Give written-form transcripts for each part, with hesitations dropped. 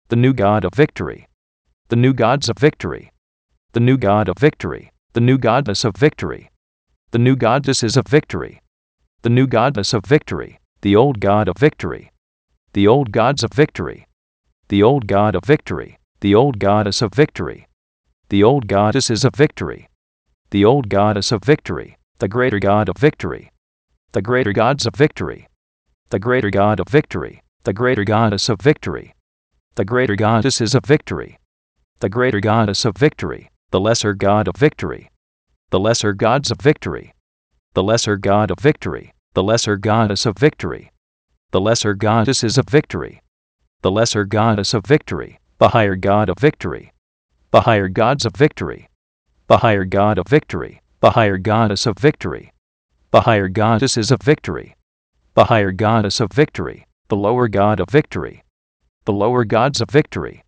the new God of victory, the new gods of victory, the new God of victory, the new goddess of victory, the new goddesses of victory, the new goddess of victory, the old God of victory, the old gods of victory, the old God of victory, the old goddess of victory, the old goddesses of victory, the old goddess of victory, the greater God of victory, the greater gods of victory, the greater God of victory, the greater goddess of victory, the greater goddesses of victory, the greater goddess of victory, the lesser God of victory, the lesser gods of victory, the lesser God of victory, the lesser goddess of victory, the lesser goddesses of victory, the lesser goddess of victory, the higher God of victory, the higher gods of victory, the higher God of victory, the higher goddess of victory, the higher goddesses of victory, the higher goddess of victory, the lower God of victory, the lower gods of victory,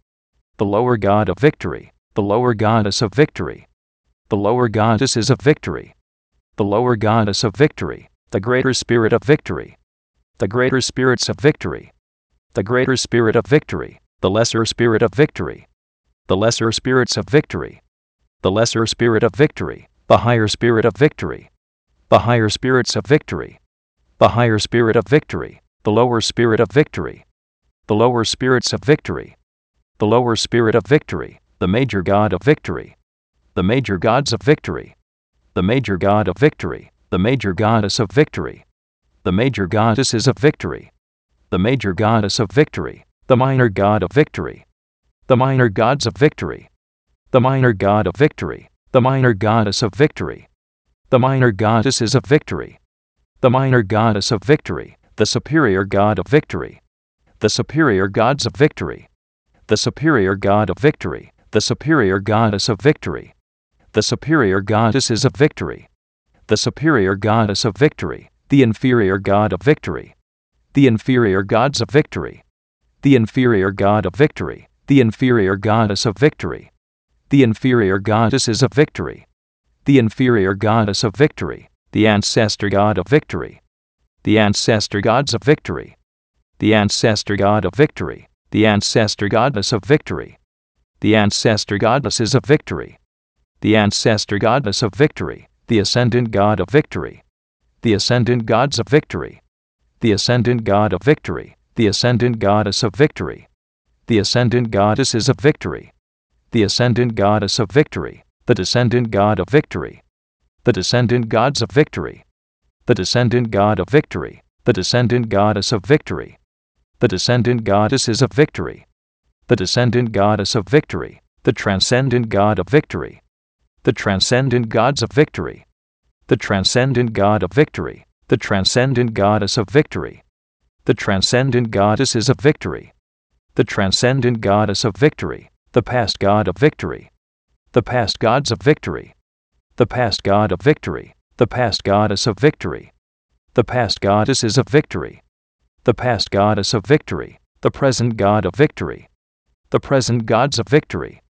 the lower God of victory, the lower goddess of victory, the lower goddesses of victory, the lower goddess of victory, the greater spirit of victory, the greater spirits of victory, the greater spirit of victory, the lesser spirit of victory, the lesser spirits of victory, the lesser spirit of victory, the higher spirit of victory, the higher spirits of victory, the higher spirit of victory, the lower spirit of victory, the lower spirits of victory, the lower spirit of victory, the major God of victory, the major gods of victory, the major God of victory, the major goddess of victory, the major goddesses of victory, the major goddess of victory, the minor God of victory, the minor gods of victory, the minor God of victory, the minor goddess of victory, the minor goddesses of victory, the minor goddess of victory, the superior God of victory, the superior gods of victory, the superior God of victory, the superior goddess of victory, the superior goddesses of victory, the superior goddess of victory, the inferior God of victory, the inferior gods of victory, the inferior God of victory, the inferior goddess of victory, the inferior goddesses of victory, the inferior goddess of victory, the ancestor God of victory, the ancestor gods of victory, the ancestor God of victory, the ancestor goddess of victory, the ancestor goddesses of victory, the ancestor goddess of victory, the ascendant God of victory, the ascendant gods of victory, the ascendant God of victory, the ascendant goddess of victory, the ascendant goddesses of victory, the ascendant goddess of victory, the descendant God of victory, the descendant gods of victory, the descendant God of victory, the descendant goddess of victory, the descendant goddesses of victory, the descendant goddess of victory, the transcendent God of victory, the transcendent gods of victory, the transcendent God of victory, the transcendent goddess of victory, the transcendent goddesses of victory, the transcendent goddess of victory, the past God of victory, the past gods of victory, the past God of victory, the past goddess of victory, the past goddesses of victory, the past goddess of victory, the present God of victory, the present gods of victory,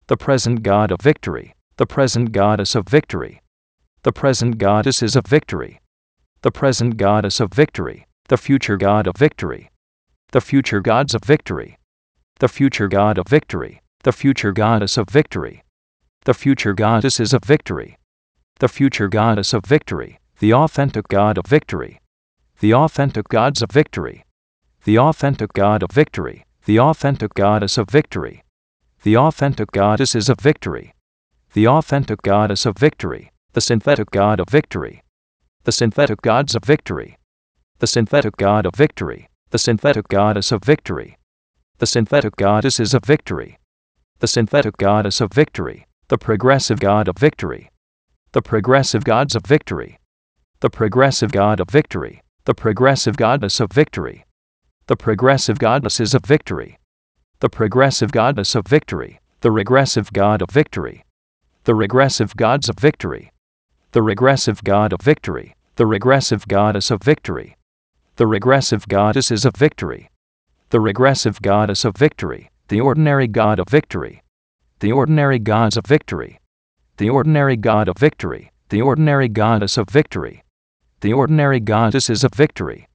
the present God of victory, the present goddess of victory, the present goddesses of victory, the present goddess of victory, the future God of victory, the future gods of victory, the future God of victory, the future goddess of victory, the future goddesses of victory, the future goddess of victory, the authentic God of victory, the authentic gods of victory, the authentic God of victory, the authentic goddess of victory, the authentic goddesses of victory, the authentic goddess of victory, the synthetic God of victory, the synthetic gods of victory, the synthetic God of victory, the synthetic goddess of victory, the synthetic goddesses of victory, the synthetic goddess of victory, the progressive God of victory, the progressive gods of victory, the progressive God of victory, the progressive goddess of victory, the progressive goddesses of victory, the progressive goddess of victory, the regressive God of victory, the regressive gods of victory, the regressive God of victory, the regressive goddess of victory, the regressive goddesses of victory, the regressive goddess of victory, the ordinary God of victory, the ordinary gods of victory, the ordinary God of victory, the ordinary goddess of victory, the ordinary goddesses of victory,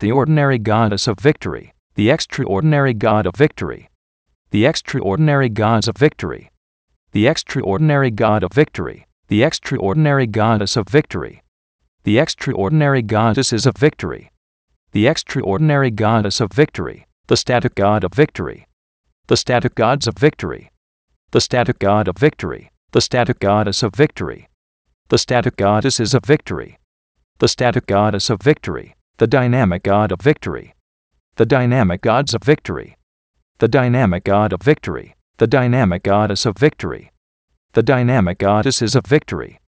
the ordinary goddess of victory, the extraordinary God of victory, The extraordinary gods of victory. The extraordinary God of victory. The extraordinary goddess of victory. The extraordinary goddesses of victory. The extraordinary goddess of victory. The static god of victory. The static gods of victory. The static god of victory. The static goddess of victory. The static goddesses of victory. The static goddess of victory. The dynamic god of victory. The dynamic gods of victory. The dynamic god of victory. The dynamic goddess of victory. The dynamic goddesses of victory.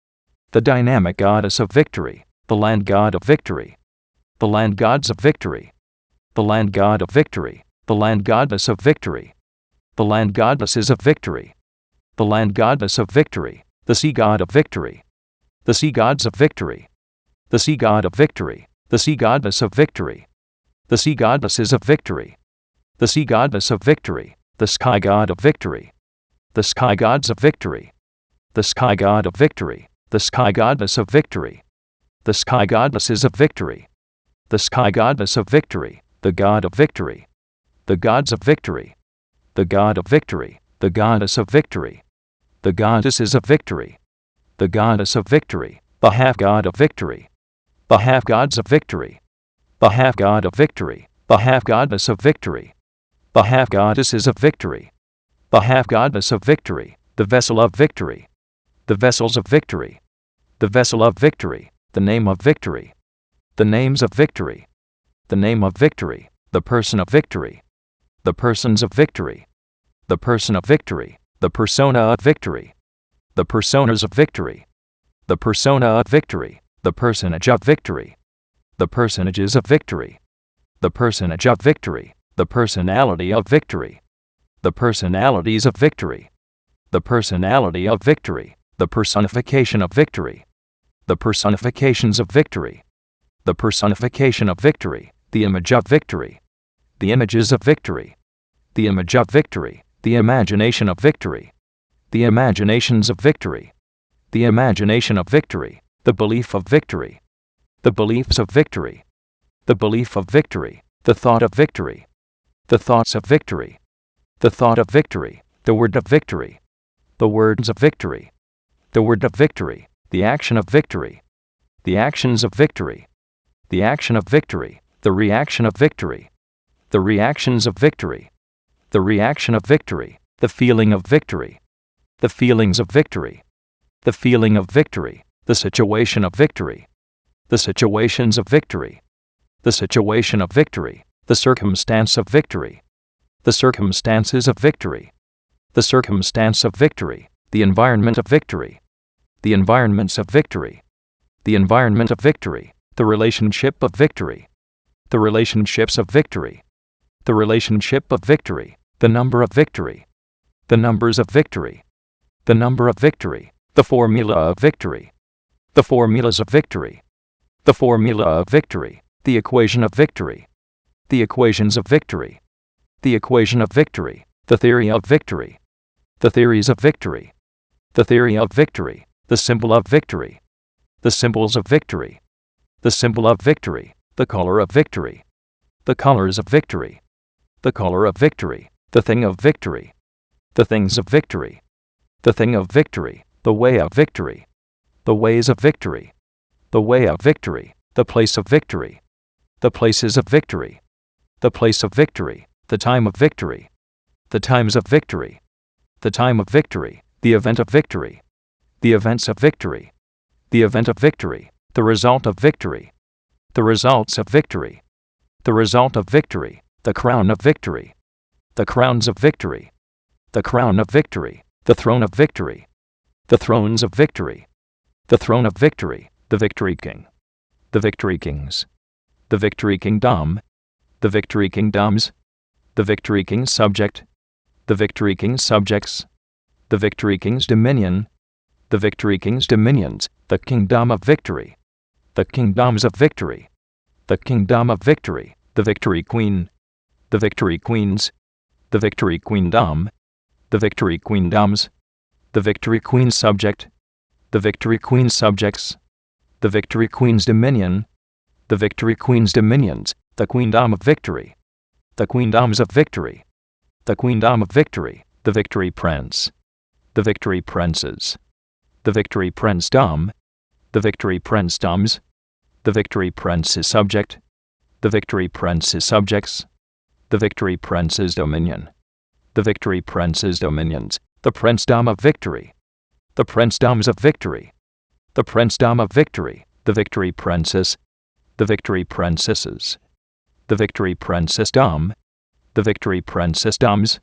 The dynamic goddess of victory. The land god of victory. The land gods of victory. The land god of victory. The land goddess of victory. The land goddesses of victory. The land goddess of victory. The sea god of victory. The sea gods of victory. The sea god of victory. The sea goddess of victory. The sea goddesses of victory. The sea goddess of victory. The sky god of victory. The sky gods of victory. The sky god of victory. The sky goddess of victory. The sky goddesses of victory. The sky goddess of victory. The god of victory. The gods of victory. The god of victory. The goddess of victory. The goddesses of victory. The goddess of victory. The half god of victory. The half gods of victory. The half god of victory. The half goddess of victory. The half goddesses of victory. The half goddess of victory. The vessel of victory. The vessels of victory. The vessel of victory. The name of victory. The names of victory. The name of victory. The person of victory. The persons of victory. The person of victory. The persona of victory. The personas of victory. The persona of victory. The personage of victory. The personages of victory. The personage of victory. The personality of victory. The personalities of victory. The personality of victory. The personification of victory. The personifications of victory. The personification of victory. The image of victory. The images of victory. The image of victory. The imagination of victory. The imaginations of victory. The imagination of victory. The belief of victory. The beliefs of victory. The belief of victory. The thought of victory. The thoughts of victory. The thought of victory. The word of victory. The words of victory. The word of victory. The action of victory. The actions of victory. The action of victory. The reaction of victory. The reactions of victory. The reaction of victory. The feeling of victory. The feelings of victory. The feeling of victory. The situation of victory. The situations of victory. The situation of victory. The circumstance of victory. The circumstances of victory. The circumstance of victory. The environment of victory. The environments of victory. The environment of victory. The relationship of victory. The relationships of victory. The relationship of victory. The number of victory. The numbers of victory. The number of victory. The formula of victory. The formulas of victory. The formula of victory. The equation of victory. The equations of victory. The equation of victory. The theory of victory. The theories of victory. The theory of victory. The symbol of victory. The symbols of victory. The symbol of victory. The color of victory. The colors of victory. The color of victory. The thing of victory. The things of victory. The thing of victory. The way of victory. The ways of victory. The way of victory. The place of victory. The places of victory. The place of victory. The time of victory. The times of victory. The time of victory. The event of victory. The events of victory. The event of victory. The result of victory. The results of victory. The result of victory. The crown of victory. The crowns of victory. The crown of victory. The throne of victory. The thrones of victory. The throne of victory. The victory king. The victory kings. The victory kingdom. The victory kingdoms. The victory king's subject. The victory king's subjects. The victory king's dominion. The victory king's dominions. The kingdom of victory. The kingdoms of victory. The kingdom of victory. The victory queen. The victory queens. The victory queendom. The victory queendoms. The victory queen's subject. The victory queen's subjects. The victory queen's dominion. The victory queen's dominions. The queendom of victory. The queendoms of victory. the queendom of victory, the victory prince, the victory princes, the victory princedom, the victory princedoms, the victory prince's subject, the victory prince's subjects, the victory prince's dominion, the victory prince's dominions, the princedom of victory, the princedoms of victory, the princedom of victory, the victory princess, the victory princesses, the victory princessdom, the victory princessdoms,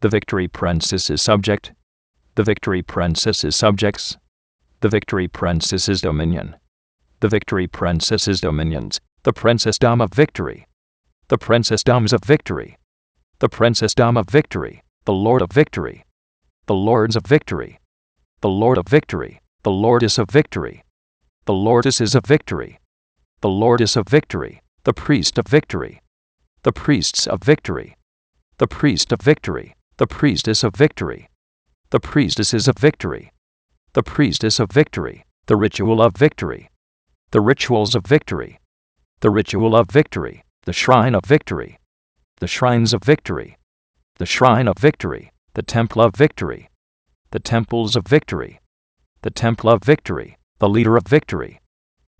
the victory princess's subject, the victory princess's subjects, the victory princess's dominion, the victory princess's dominions, the princessdom of victory, the princessdoms of victory, the princessdom of victory, the Lord of victory, the lords of victory, the Lord of victory, the lordess of victory, the lordesses of victory, the lordess of victory, the priest of victory, the priests of victory, the priest of victory, the priestess of victory, the priestesses of victory, the priestess of victory, the ritual of victory, the rituals of victory, the ritual of victory, the shrine of victory, the shrines of victory, the shrine of victory, the temple of victory, the temples of victory, the temple of victory, the leader of victory,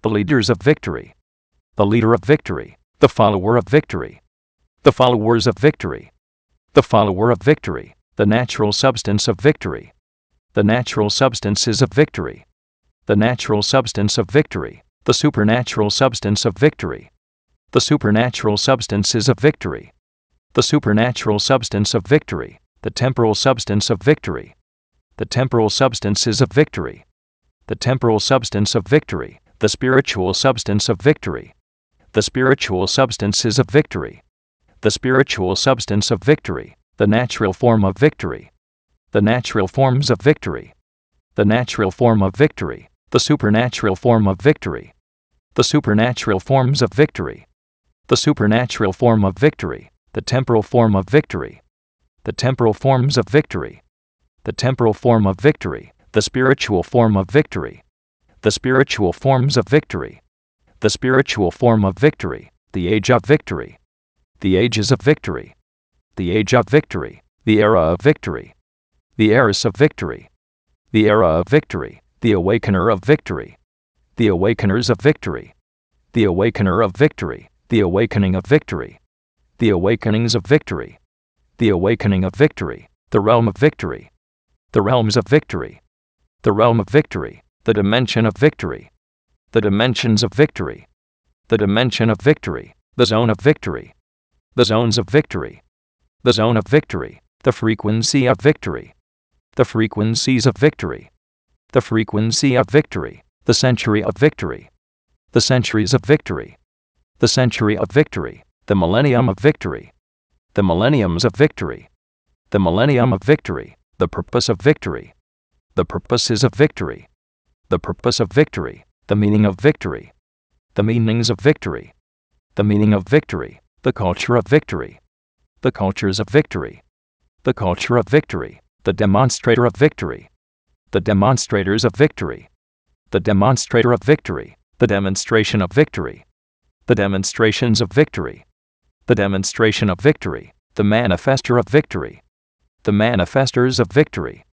the leaders of victory, the leader of victory, the follower of victory, the followers of victory, the follower of victory, the natural substance of victory, the natural substances of victory, the natural substance of victory, the supernatural substance of victory, the supernatural substances of victory, the supernatural substance of victory, the temporal substance of victory, the temporal substances of victory, the temporal substance of victory, the spiritual substance of victory, the spiritual substances of victory, the spiritual substance of victory, the natural form of victory, the natural forms of victory, the natural form of victory, the supernatural form of victory, the supernatural forms of victory, the supernatural form of victory, the temporal form of victory, the temporal forms of victory, the temporal form of victory, the spiritual form of victory, the spiritual forms of victory, the spiritual form of victory, the age of victory, the ages of victory, the age of victory, the era of victory, the eras of victory, the era of victory, the awakener of victory, the awakeners of victory, the awakener of victory, the awakening of victory, the awakenings of victory, the awakening of victory, the realm of victory, the realms of victory, the realm of victory, the dimension of victory, the dimensions of victory, the dimension of victory, the zone of victory, the zones of victory, the zone of victory, the frequency of victory, the frequencies of victory, the frequency of victory, the century of victory, the centuries of victory, the century of victory, the millennium of victory, the millenniums of victory, the millennium of victory, the purpose of victory, the purposes of victory, the purpose of victory, the meaning of victory, the meanings of victory, the meaning of victory, the culture of victory, the cultures of victory, the culture of victory, the demonstrator of victory, the demonstrators of victory, the demonstrator of victory, the demonstration of victory, the demonstrations of victory, the demonstration of victory, the manifester of victory, the manifestors of victory,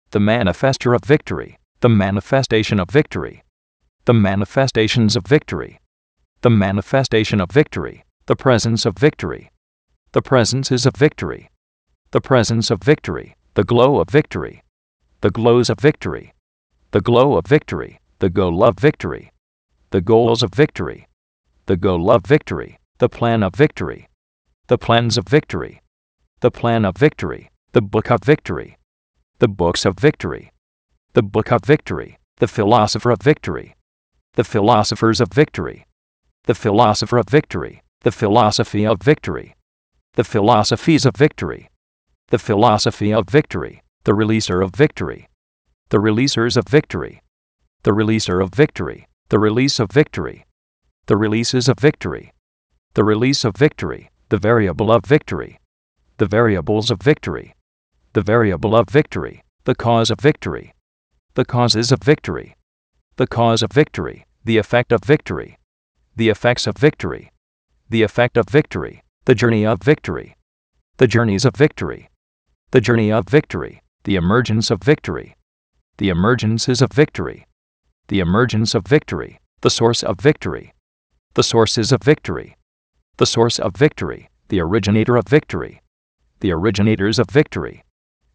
the manifester of victory, the manifestation of victory, the manifestations of victory, the manifestation of victory, the presence of victory, the presences of victory, the presence of victory, the glow of victory, the glows of victory, the glow of victory, the goal of victory, the goals of victory, the goal of victory, the plan of victory, the plans of victory, the plan of victory, the book of victory, the books of victory, the book of victory, the philosopher of victory, the philosophers of victory, the philosopher of victory, the philosophy of victory, the philosophies of victory, the philosophy of victory, the releaser of victory, the releasers of victory, the releaser of victory, the release of victory, the releases of victory, the release of victory, the variable of victory, the variables of victory, the variable of victory, the cause of victory, the causes of victory, the cause of victory, the effect of victory, the effects of victory, the effect of victory, the journey of victory, The journeys of victory. The journey of victory. The emergence of victory. The emergences of victory. The emergence of victory. The source of victory. The sources of victory. The source of victory. The originator of victory. The originators of victory.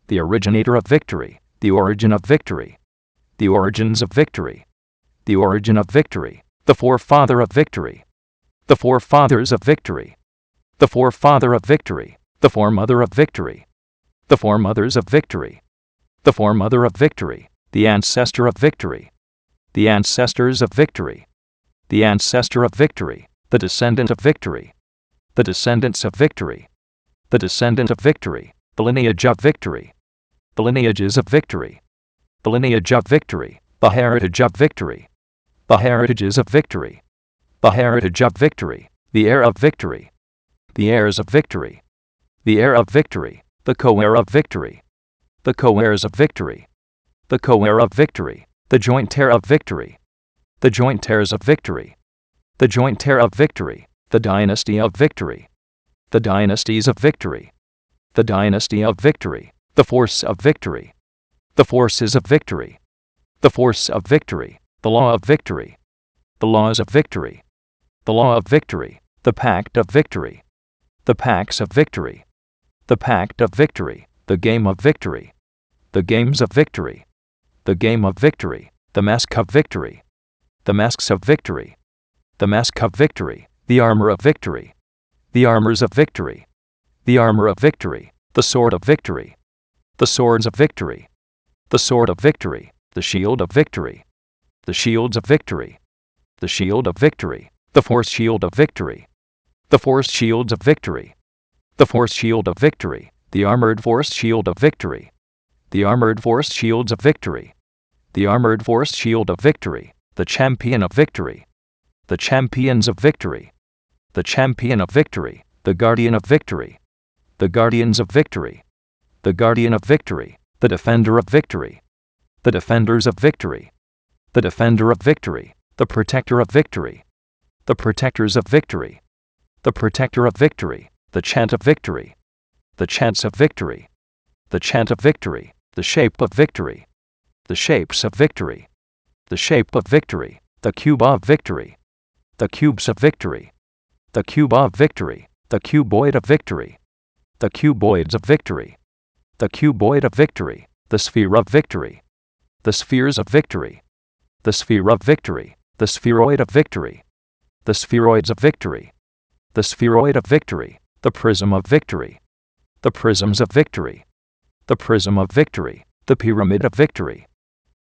The originator of victory. The origin of victory. The origins of victory. The origin of victory. The forefather of victory. The forefathers of victory. The forefather of victory. The foremother of victory. The foremothers of victory. The foremother of victory. The ancestor of victory. The ancestors of victory. The ancestor of victory. The descendant of victory. The descendants of victory. The descendant of victory. The lineage of victory. The lineages of victory. The lineage of victory. The heritage of victory. The heritages of victory. The heritage of victory. The heir of victory. The heirs of victory. The heir of victory. The co-heir of victory. The co-heirs of victory. The co-heir of victory. The joint heir of victory. The joint heirs of victory. The joint heir of victory. The dynasty of victory. The dynasties of victory. The dynasty of victory. The force of victory. The forces of victory. The force of victory. The law of victory. The laws of victory. The law of victory. The pact of victory. The pacts of victory. The pact of victory. The game of victory. The games of victory. The game of victory. The mask of victory. The masks of victory. The mask of victory. The armor of victory. The armors of victory. The armor of victory. The sword of victory. The swords of victory. The sword of victory. The shield of victory. The shields of victory. The shield of victory. The force shield of victory. The force shields of victory. The force shield of victory. The armored force shield of victory. The armored force shields of victory. The armored force shield of victory. The champion of victory. The champions of victory. The champion of victory. The guardian of victory. The guardians of victory. The guardian of victory. The defender of victory. The defenders of victory. The defender of victory. The protector of victory. The protectors of victory. The protector of victory. The chant of victory. The chants of victory. The chant of victory. The shape of victory. The shapes of victory. The shape of victory. The cube of victory. The cubes of victory. The cube of victory. The cuboid of victory. The cuboids of victory. The cuboid of victory. The sphere of victory. The spheres of victory. The sphere of victory. The spheroid of victory. The spheroids of victory. The spheroid of victory. The prism of victory. The prisms of victory. The prism of victory. The pyramid of victory.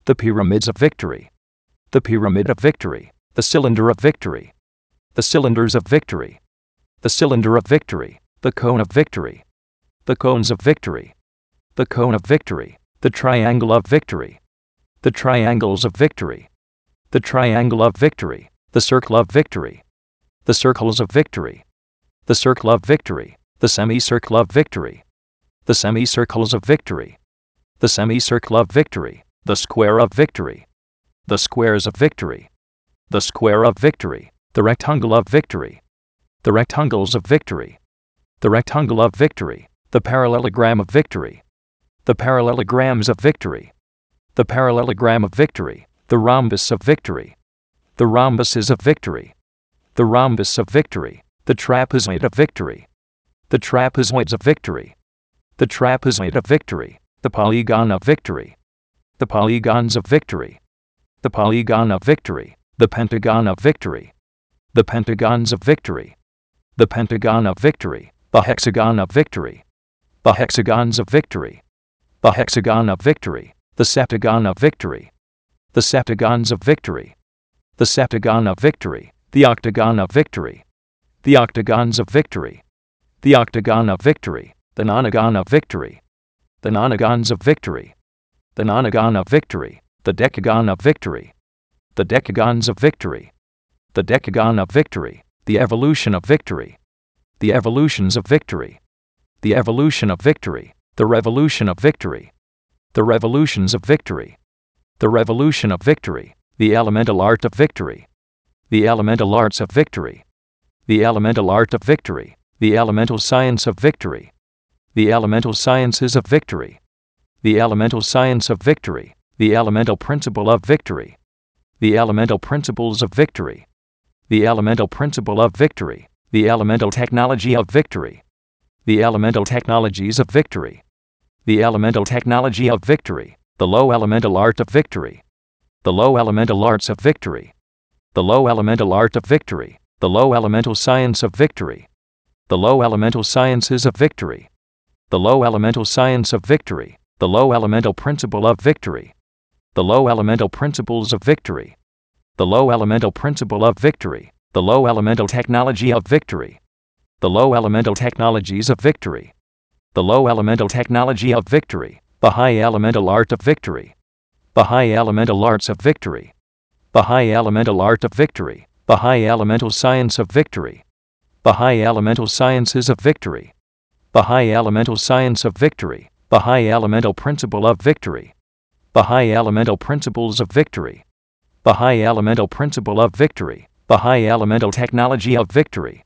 The pyramids of victory. The pyramid of victory. The cylinder of victory. The cylinders of victory. The cylinder of victory. The cone of victory. The cones of victory. The cone of victory. The triangle of victory. The triangles of victory. The triangle of victory. The circle of victory. The circles of victory. The circle of victory. The semicircle of victory. The semicircles of victory. The semicircle of victory. The square of victory. The squares of victory. The square of victory. The rectangle of victory. The rectangles of victory. The rectangle of victory. The parallelogram of victory. The parallelograms of victory. The parallelogram of victory. The rhombus of victory. The rhombuses of victory. The rhombus of victory. The trapezoid of victory. The trapezoids of victory. The trapezoid of victory. The polygon of victory. The polygons of victory. The polygon of victory. The pentagon of victory. The pentagons of victory. The pentagon of victory. The hexagon of victory. The hexagons of victory. The hexagon of victory. The septagon of victory. The septagons of victory. The septagon of victory. The octagon of victory. The octagons of victory. The octagon of victory. The nonagon of victory. The nonagons of victory. The nonagon of victory. The decagon of victory. The decagons of victory. The decagon of victory. The evolution of victory. The evolutions of victory. The evolution of victory. The revolution of victory. The revolutions of victory. The revolution of victory. The elemental art of victory. The elemental arts of victory. The elemental art of victory. The elemental science of victory. The elemental sciences of victory. The elemental science of victory. The elemental principle of victory. The elemental principles of victory. The elemental principle of victory. The elemental technology of victory. The elemental technologies of victory. The elemental technology of victory. The low elemental art of victory. The low elemental arts of victory. The low elemental art of victory. The low elemental science of victory. The low elemental sciences of victory. The low elemental science of victory. The low elemental principle of victory. The low elemental principles of victory. The low elemental principle of victory. The low elemental technology of victory. The low elemental technologies of victory. The low elemental technology of victory. The high elemental art of victory. The high elemental arts of victory. The high elemental art of victory. The high elemental science of victory. The high elemental sciences of victory. The high elemental science of victory. The high elemental principle of victory. The high elemental principles of victory. The high elemental principle of victory. The high elemental technology of victory.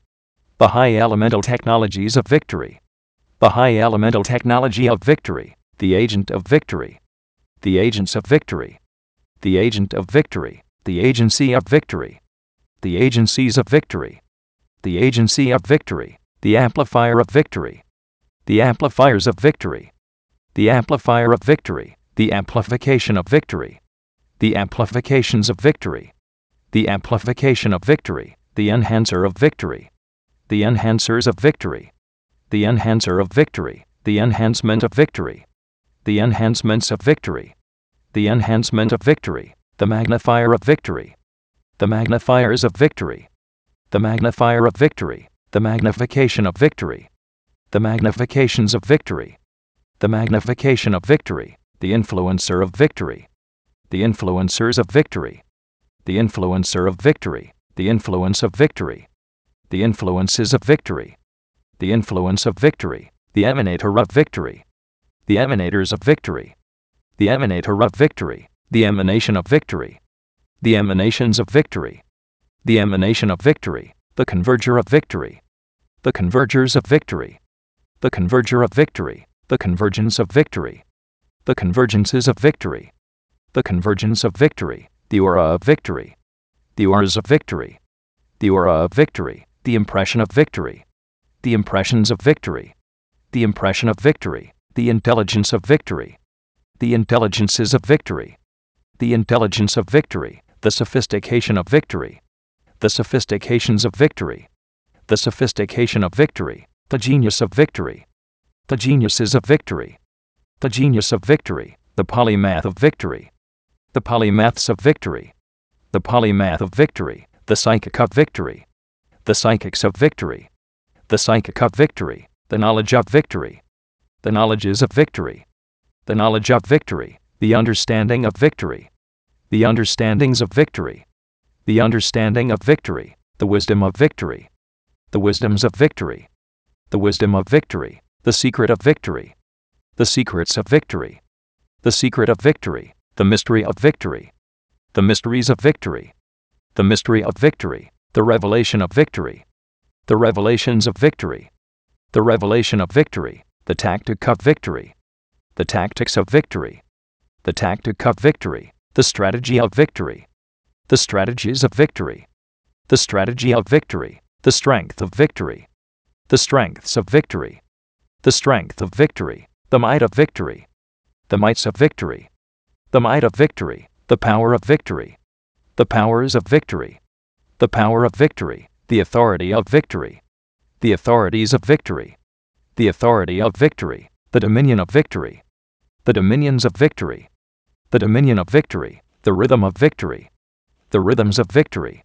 The high elemental technologies of victory. The high elemental technology of victory. The agent of victory. The agents of victory. The agent of victory. The agency of victory. The agencies of victory. The agency of victory. The amplifier of victory. The amplifiers of victory. The amplifier of victory. The amplification of victory. The amplifications of victory. The amplification of victory. The enhancer of victory. The enhancers of victory. The enhancer of victory. The enhancement of victory. The enhancements of victory. The enhancement of victory. The magnifier of victory. The magnifiers of victory. The magnifier of victory. The magnification of victory. The magnifications of victory. The magnification of victory. The influencer of victory. The influencers of victory. The influencer of victory. The influence of victory. The influences of victory. The influence of victory. The emanator of victory. The emanators of victory. The emanator of victory. The emanation of victory. The emanations of victory. The emanation of victory. The converger of victory. The convergers of victory. The converger of victory. The convergence of victory. The convergences of victory. The convergence of victory. The aura of victory. The auras of victory. The aura of victory. The impression of victory. The impressions of victory. The impression of victory. The intelligence of victory. The intelligences of victory. The intelligence of victory. The sophistication of victory. The sophistications of victory. The sophistication of victory. The genius of victory. The geniuses of victory. The genius of victory. The polymath of victory. The polymaths of victory. The polymath of victory. The psychic of victory. The psychics of victory. The psychic of victory. The knowledge of victory. The knowledges of victory. The knowledge of victory. The understanding of victory. The understandings of victory. The understanding of victory. The wisdom of victory. The wisdoms of victory. The wisdom of victory. The secret of victory. The secrets of victory. The secret of victory. The mystery of victory. The mysteries of victory. The mystery of victory. The revelation of victory. The revelations of victory. The revelation of victory. The tactic of victory. The tactics of victory. The tactic of victory. The strategy of victory. The strategies of victory. The strategy of victory. The strength of victory. The strengths of victory. The strength of victory. The might of victory. The mights of victory. The might of victory. The power of victory. The powers of victory. The power of victory. The authority of victory. The authorities of victory. The authority of victory. The dominion of victory. The dominions of victory. The dominion of victory. The rhythm of victory. The rhythms of victory.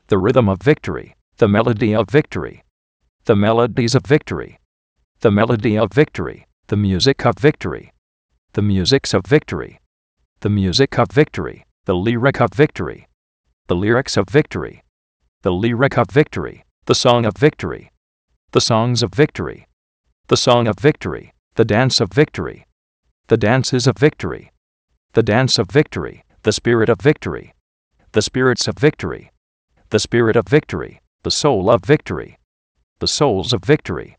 The rhythm of victory. The melody of victory. The melodies of victory. The melody of victory. The music of victory. The musics of victory. The music of victory. The lyric of victory. The lyrics of victory. The lyric of victory. The song of victory. The songs of victory. The song of victory. The dance of victory. The dances of victory. The dance of victory. The spirit of victory. The spirits of victory. The spirit of victory. The soul of victory. The souls of victory.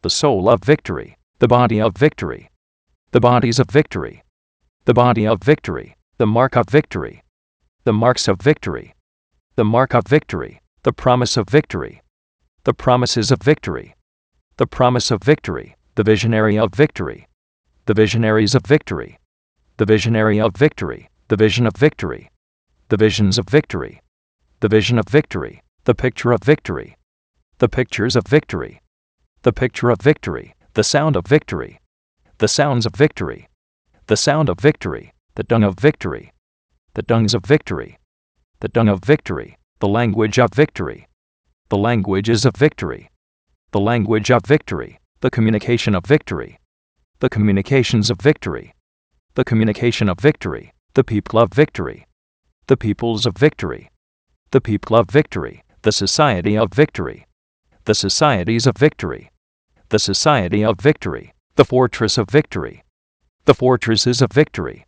The soul of victory. The body of victory. The bodies of victory. The body of victory. The mark of victory. The marks of victory. The mark of victory. The promise of victory. The promises of victory. The promise of victory. The visionary of victory. The visionaries of victory. The visionary of victory. The vision of victory. The visions of victory. The vision of victory. The picture of victory. The pictures of victory. The picture of victory. The sound of victory. The sounds of victory. The sound of victory. The dung of victory. The dungs of victory. The dung of victory. The language of victory. The languages of victory. The language of victory. The communication of victory. The communications of victory. The communication of victory. The people of victory. The peoples of victory. The people of victory. The society of victory. The societies of victory. The society of victory. The fortress of victory. The fortresses of victory.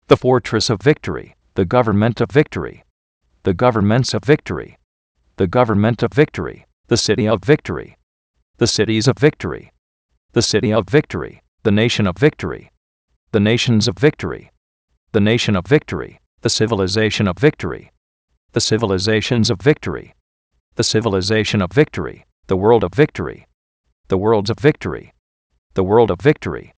The fortress of victory. The government of victory. The governments of victory. The government of victory. The city of victory. The cities of victory. The city of victory. The nation of victory. The nations of victory. The nation of victory. The civilization of victory. The civilizations of victory. The civilization of victory. The world of victory. The worlds of victory. The world of victory.